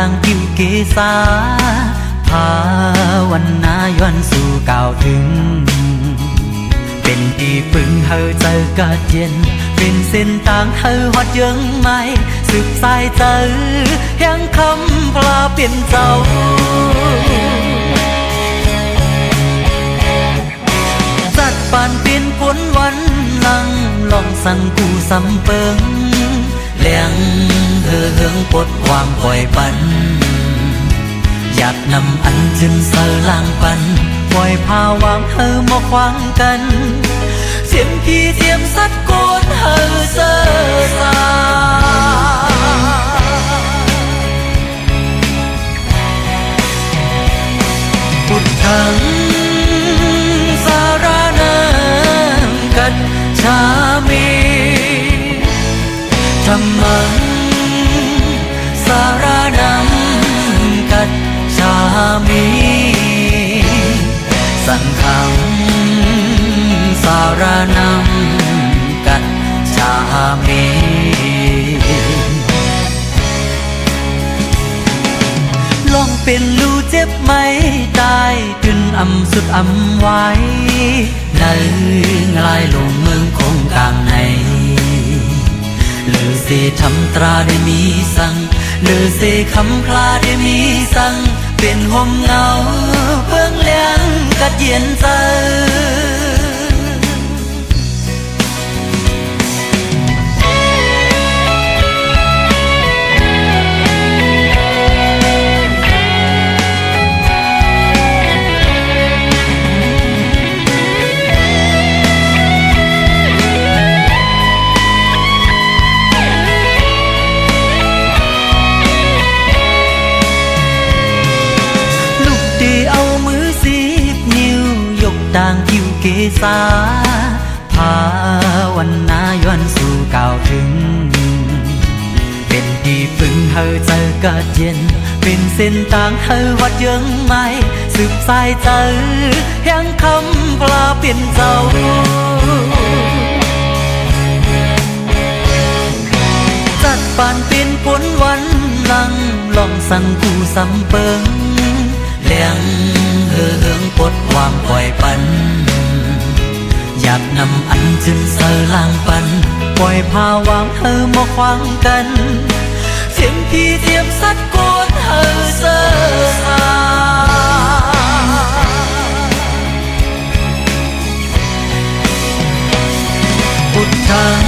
างกิวเกษาภาวนาย้อนสู่ก่าวถึงเป็นที่พึ่งเฮาเจอกะเย็นเป็นเส้นทางเฮาฮอดยังไม่สืบสายเจอแห่งคำพลาเปลี่ยนเจ้าจัดปานเป็นผลวันลังลองสั่งกูสำเปิงเลี้ยงเฮืองปดวางปล่อยปันอยากนำอันจึงเสลางปันปล่อยพาวางเฮอมาขวางกันเสียงพี่เสียมสัดโกนเฮอเสอสาพุทธังสารนังกัจฉามิธัมมังสารนังกัจฉามิสังฆังสารนังกัจฉามิลองเป็นรู้เจ็บไหมตายจนอำสุดอำไว้ในลายลงเมืองคงกลางในหรือเสทำตราได้มีสั่งหรือเสคำพลาได้มีสั่งเป็นห่มเงาเพิ่งเลี้ยงกัดเย็นใจต่างกิวเกษาภาวนาย้อนสู่ก่าวถึงเป็นที่พึ่งเฮาเจอกะเย็นเป็นเส้นทางเฮาวัดยังไม่สืบสายเจอแห่งคำพลาเปลี่ยนเจ้าจัดปานเป็นผลวันลังลองสั่งกูสำเปิงเลี้ยงเฮืองปดวางปล่อยปันอยากนำอันจึงเสลางปันปล่อยพาวางเฮอมาขวางกันเสียงพี่เทียมสัดโกนเฮอเสอสาพุทธัง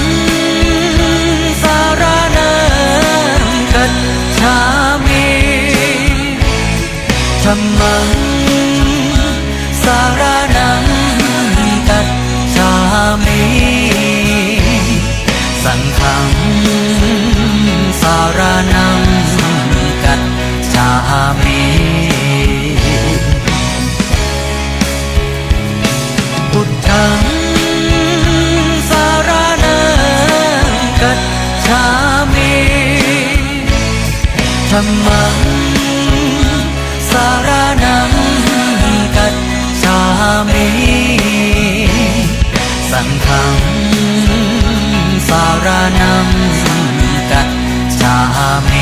สารนังกัจฉามิธัมมังสารนังกัจฉามิสังฆังสารนังกัจฉามิพุทธังสารนังกัจฉามิธัมมังสารนังกัจฉามิสังฆังสารนังกัจฉามิ